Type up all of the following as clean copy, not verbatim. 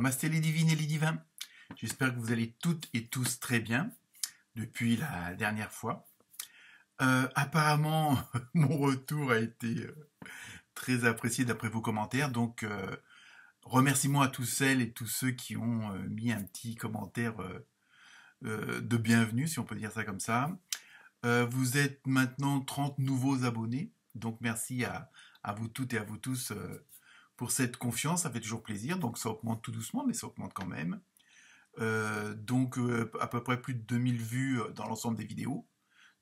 Namasté les divines et les divins. J'espère que vous allez toutes et tous très bien depuis la dernière fois. Apparemment, mon retour a été très apprécié d'après vos commentaires. Donc, remerciements à tous celles et tous ceux qui ont mis un petit commentaire de bienvenue, si on peut dire ça comme ça. Vous êtes maintenant 30 nouveaux abonnés. Donc, merci à vous toutes et à vous tous pour cette confiance. Ça fait toujours plaisir. Donc, ça augmente tout doucement, mais ça augmente quand même. Donc, à peu près plus de 2000 vues dans l'ensemble des vidéos.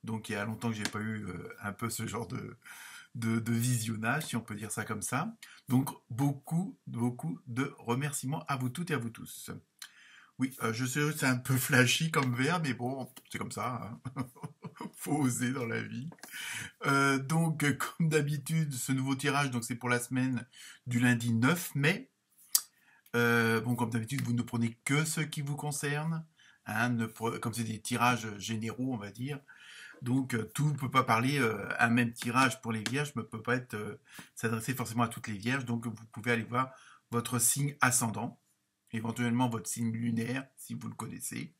Donc, il y a longtemps que j'ai pas eu un peu ce genre de visionnage, si on peut dire ça comme ça. Donc, beaucoup de remerciements à vous toutes et à vous tous. Oui, je sais, c'est un peu flashy comme verbe, mais bon, c'est comme ça, hein. Faut oser dans la vie. Donc, comme d'habitude, ce nouveau tirage, donc c'est pour la semaine du lundi 9 mai. Bon, comme d'habitude, vous ne prenez que ce qui vous concerne, hein, comme c'est des tirages généraux, on va dire. Donc, tout ne peut pas parler. Un même tirage pour les vierges ne peut pas s'adresser forcément à toutes les vierges. Donc, vous pouvez aller voir votre signe ascendant, éventuellement votre signe lunaire, si vous le connaissez.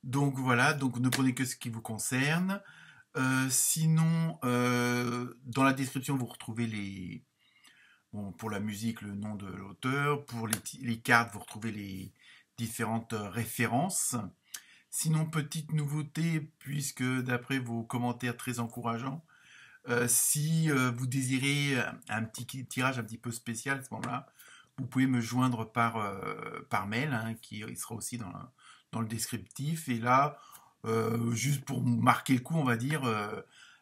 Donc, voilà. Donc, ne prenez que ce qui vous concerne. Sinon, dans la description, vous retrouvez bon, pour la musique, le nom de l'auteur. Pour les cartes, vous retrouvez les différentes références. Sinon, petite nouveauté, puisque d'après vos commentaires très encourageants, si vous désirez un petit tirage un petit peu spécial à ce moment-là, vous pouvez me joindre par mail, hein, il sera aussi dans le descriptif. Et là, juste pour marquer le coup, on va dire,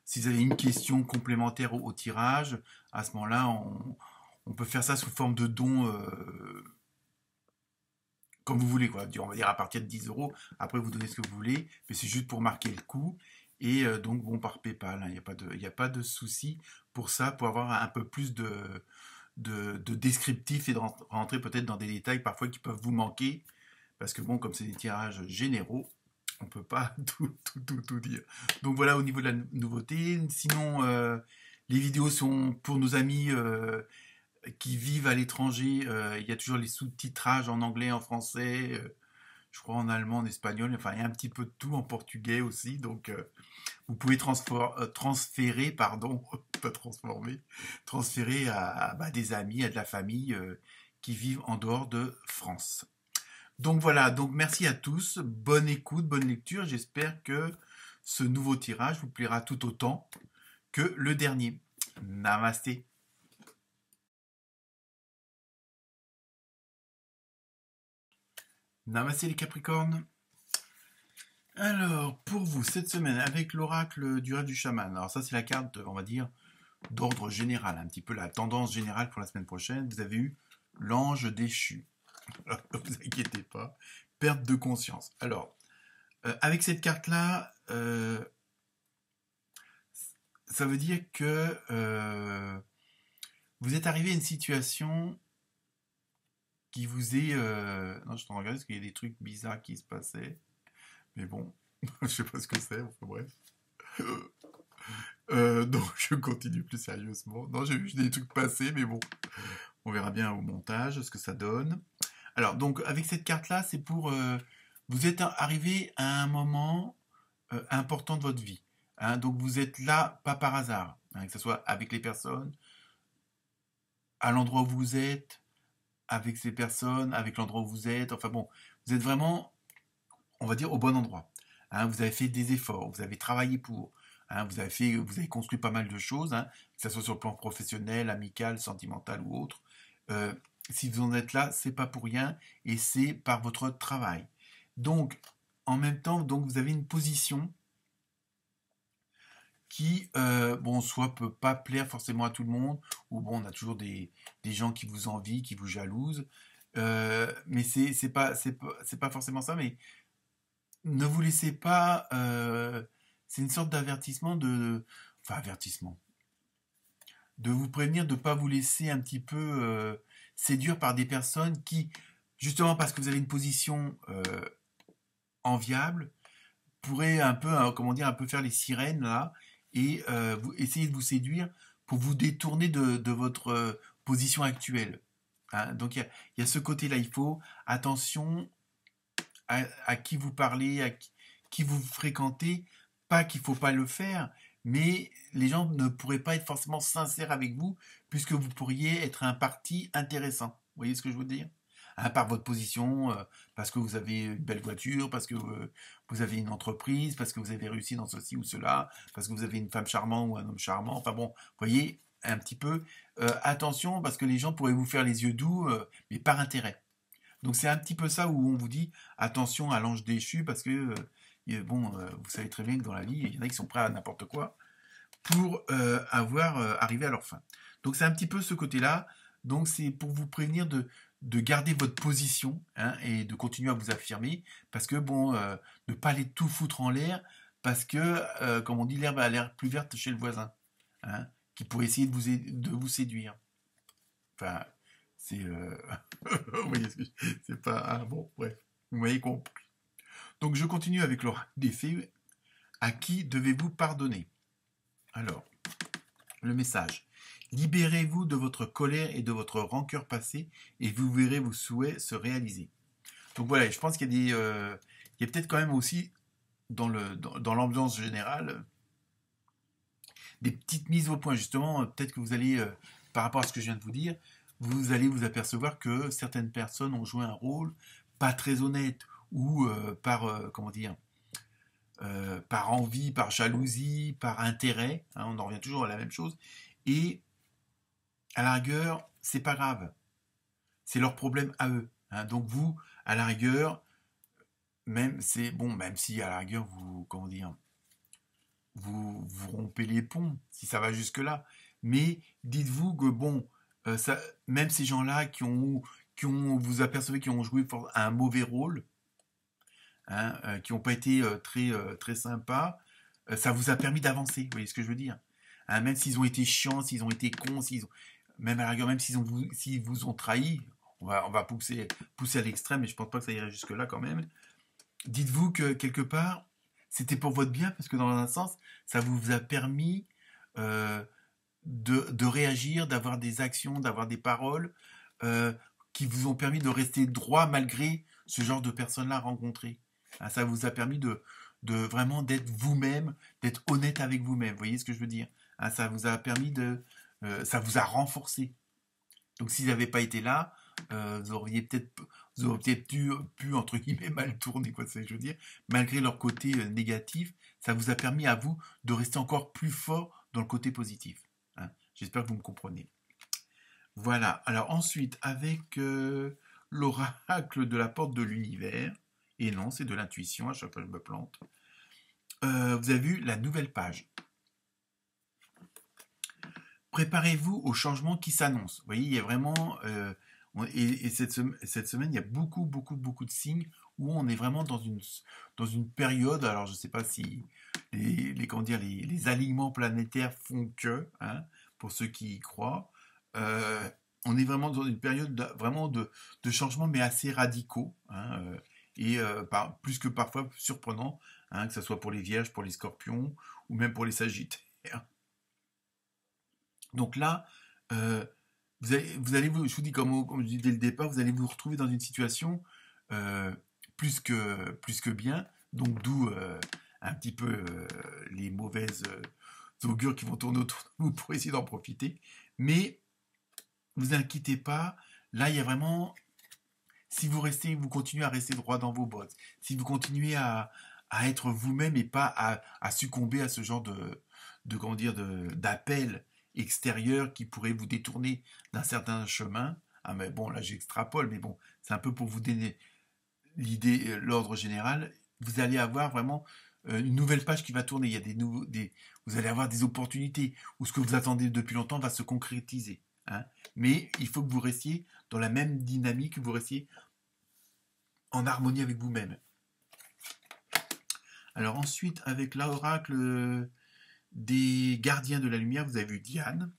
si vous avez une question complémentaire au tirage, à ce moment-là, on peut faire ça sous forme de don, comme vous voulez, quoi. On va dire à partir de 10 euros. Après, vous donnez ce que vous voulez, mais c'est juste pour marquer le coup. Et donc, bon, par PayPal, hein, il n'y a pas de souci pour ça, pour avoir un peu plus de descriptif et de rentrer peut-être dans des détails parfois qui peuvent vous manquer. Parce que, bon, comme c'est des tirages généraux, on ne peut pas tout dire. Donc, voilà au niveau de la nouveauté. Sinon, les vidéos sont pour nos amis qui vivent à l'étranger. Il y a toujours les sous-titrages en anglais, en français, je crois en allemand, en espagnol. Enfin, il y a un petit peu de tout, en portugais aussi. Donc, vous pouvez transférer, pardon, pas transformer, transférer à des amis, à de la famille qui vivent en dehors de France. Donc voilà, donc merci à tous. Bonne écoute, bonne lecture. J'espère que ce nouveau tirage vous plaira tout autant que le dernier. Namasté. Namasté les Capricornes. Alors, pour vous, cette semaine, avec l'oracle du rêve du chaman. Alors ça, c'est la carte, on va dire, d'ordre général, un petit peu la tendance générale pour la semaine prochaine. Vous avez eu l'ange déchu. Alors, ne vous inquiétez pas, perte de conscience. Alors, avec cette carte-là, ça veut dire que vous êtes arrivé à une situation qui vous est... Non, je t'en regarde parce qu'il y a des trucs bizarres qui se passaient. Mais bon, je sais pas ce que c'est, enfin bref. Donc je continue plus sérieusement. Non, j'ai vu des trucs passer, mais bon, on verra bien au montage ce que ça donne. Alors, donc, avec cette carte-là, c'est pour... vous êtes arrivé à un moment important de votre vie. Hein, donc, vous êtes là, pas par hasard. Hein, que ce soit avec les personnes, à l'endroit où vous êtes, avec ces personnes, avec l'endroit où vous êtes. Enfin bon, vous êtes vraiment, on va dire, au bon endroit. Hein, vous avez fait des efforts, vous avez travaillé pour. Hein, vous avez construit pas mal de choses, hein, que ce soit sur le plan professionnel, amical, sentimental ou autre. Si vous en êtes là, c'est pas pour rien et c'est par votre travail. Donc, en même temps, donc vous avez une position qui, bon, soit peut pas plaire forcément à tout le monde, ou bon, on a toujours des gens qui vous envient, qui vous jalousent, mais c'est pas forcément ça, mais ne vous laissez pas, c'est une sorte d'avertissement enfin avertissement, de vous prévenir de ne pas vous laisser un petit peu séduire par des personnes qui, justement parce que vous avez une position enviable, pourraient un peu, comment dire, un peu faire les sirènes là, et vous essayer de vous séduire pour vous détourner de votre position actuelle. hein. Donc il y a ce côté-là, il faut attention à qui vous parlez, qui vous fréquentez, pas qu'il ne faut pas le faire, mais les gens ne pourraient pas être forcément sincères avec vous, puisque vous pourriez être un parti intéressant. Vous voyez ce que je veux dire? Hein, par votre position, parce que vous avez une belle voiture, parce que vous avez une entreprise, parce que vous avez réussi dans ceci ou cela, parce que vous avez une femme charmante ou un homme charmant. Enfin bon, vous voyez un petit peu. Attention, parce que les gens pourraient vous faire les yeux doux, mais par intérêt. Donc c'est un petit peu ça où on vous dit attention à l'ange déchu, parce que bon, vous savez très bien que dans la vie, il y en a qui sont prêts à n'importe quoi pour arriver à leur fin. Donc c'est un petit peu ce côté-là. Donc c'est pour vous prévenir de garder votre position, hein, et de continuer à vous affirmer, parce que bon, ne pas aller tout foutre en l'air, parce que, comme on dit, l'herbe a l'air plus verte chez le voisin, hein, qui pourrait essayer de vous séduire. Enfin, c'est... vous voyez, c'est pas... Ah, bon, bref, vous m'avez compris. Donc je continue avec l'oracle des fées. À qui devez-vous pardonner? Alors, le message. Libérez-vous de votre colère et de votre rancœur passée et vous verrez vos souhaits se réaliser. Donc voilà, je pense qu'il y a il y a peut-être quand même aussi dans l'ambiance générale des petites mises au point. Justement, peut-être que vous allez, par rapport à ce que je viens de vous dire, vous allez vous apercevoir que certaines personnes ont joué un rôle pas très honnête ou comment dire, par envie, par jalousie, par intérêt, hein, on en revient toujours à la même chose, et à la rigueur, c'est pas grave, c'est leur problème à eux, hein. Donc vous, à la rigueur, même c'est bon, même si à la rigueur vous, comment dire, vous rompez les ponts, si ça va jusque là, mais dites-vous que bon, ça, même ces gens-là vous apercevez qui ont joué un mauvais rôle, hein, qui n'ont pas été très sympas, ça vous a permis d'avancer, vous voyez ce que je veux dire, hein, même s'ils ont été chiants, s'ils ont été cons, même à la rigueur, même s'ils vous ont trahi, on va pousser à l'extrême, mais je pense pas que ça irait jusque-là quand même. Dites-vous que quelque part, c'était pour votre bien, parce que dans un sens, ça vous a permis euh, de réagir, d'avoir des actions, d'avoir des paroles euh, qui vous ont permis de rester droit malgré ce genre de personnes-là rencontrées. Hein, ça vous a permis de vraiment d'être vous-même, d'être honnête avec vous-même. Vous voyez ce que je veux dire? Hein, ça vous a permis ça vous a renforcé. Donc s'ils n'avaient pas été là, vous auriez peut-être pu, entre guillemets, mal tourner, quoi, c'est ce que je veux dire. Malgré leur côté négatif, ça vous a permis à vous de rester encore plus fort dans le côté positif, hein. J'espère que vous me comprenez. Voilà. Alors ensuite, avec l'oracle de la porte de l'univers, et non, c'est de l'intuition, à chaque fois je me plante, vous avez vu la nouvelle page. Préparez-vous au changement qui s'annonce. Vous voyez, il y a vraiment... et cette semaine, il y a beaucoup de signes où on est vraiment dans une période, alors je ne sais pas si comment dire, les alignements planétaires font que, hein, pour ceux qui y croient, on est vraiment dans une période vraiment de changements, mais assez radicaux, hein, plus que parfois surprenants, hein, que ce soit pour les vierges, pour les scorpions, ou même pour les sagittaires. Donc là, euh, je vous dis comme je dis dès le départ, vous allez vous retrouver dans une situation euh, plus que bien, donc d'où un petit peu les mauvaises augures qui vont tourner autour de vous pour essayer d'en profiter. Mais vous inquiétez pas, là il y a vraiment, si vous continuez à rester droit dans vos bottes, si vous continuez à être vous-même et pas à succomber à ce genre comment dire, d'appel extérieur qui pourrait vous détourner d'un certain chemin. Ah mais bon, là j'extrapole, mais bon, c'est un peu pour vous donner l'idée, l'ordre général. Vous allez avoir vraiment une nouvelle page qui va tourner. Il y a vous allez avoir des opportunités où ce que vous attendez depuis longtemps va se concrétiser, hein. Mais il faut que vous restiez dans la même dynamique, que vous restiez en harmonie avec vous-même. Alors ensuite, avec l'oracle des gardiens de la lumière, vous avez vu Diane.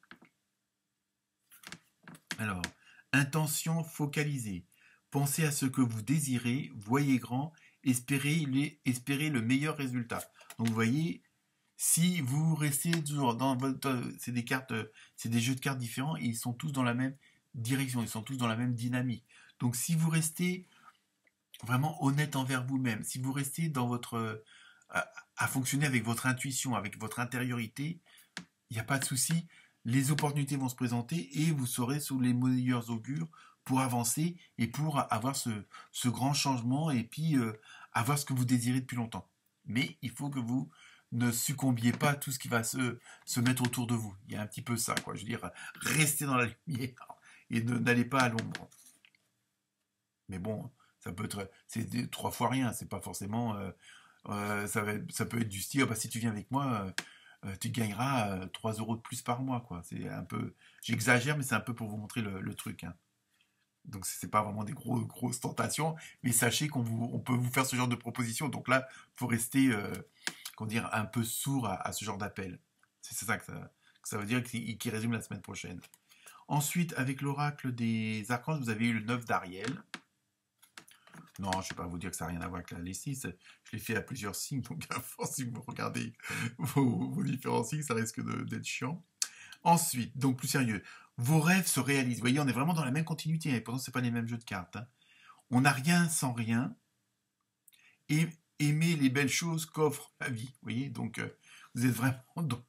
Alors, intention focalisée. Pensez à ce que vous désirez, voyez grand, espérez le meilleur résultat. Donc vous voyez, si vous restez toujours dans votre... C'est des jeux de cartes différents et ils sont tous dans la même direction, ils sont tous dans la même dynamique. Donc si vous restez vraiment honnête envers vous-même, si vous restez dans votre à fonctionner avec votre intuition, avec votre intériorité, il n'y a pas de souci, les opportunités vont se présenter et vous serez sous les meilleurs augures pour avancer et pour avoir ce grand changement et puis avoir ce que vous désirez depuis longtemps. Mais il faut que vous ne succombiez pas à tout ce qui va se mettre autour de vous. Il y a un petit peu ça, quoi. Je veux dire, restez dans la lumière et n'allez pas à l'ombre. Mais bon, ça peut être, c'est 3 fois rien, c'est pas forcément, ça peut être du style, bah, si tu viens avec moi, tu gagneras 3 euros de plus par mois, quoi. C'est un peu, j'exagère, mais c'est un peu pour vous montrer le truc, hein. Donc c'est pas vraiment des grosses tentations, mais sachez on peut vous faire ce genre de proposition. Donc là, faut rester, comment dire, un peu sourd à ce genre d'appel. C'est ça que ça veut dire, qui résume la semaine prochaine. Ensuite, avec l'oracle des archanges, vous avez eu le 9 d'Ariel. Non, je ne vais pas vous dire que ça n'a rien à voir avec la lessive. Je l'ai fait à plusieurs signes, donc à force, si vous regardez vos différents signes, ça risque d'être chiant. Ensuite, donc plus sérieux, vos rêves se réalisent. Vous voyez, on est vraiment dans la même continuité, et pourtant, ce n'est pas les mêmes jeux de cartes, hein. On n'a rien sans rien, et aimer les belles choses qu'offre la vie. Vous voyez, donc vous êtes vraiment dans,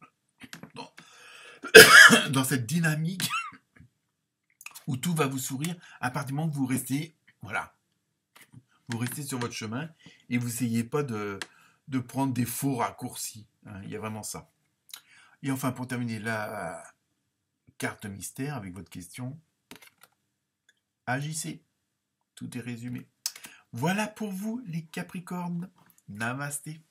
dans cette dynamique où tout va vous sourire à partir du moment que vous restez, voilà, vous restez sur votre chemin et vous n'essayez pas de prendre des faux raccourcis, hein. Il y a vraiment ça. Et enfin, pour terminer, la carte mystère avec votre question. Agissez. Tout est résumé. Voilà pour vous, les Capricornes. Namasté.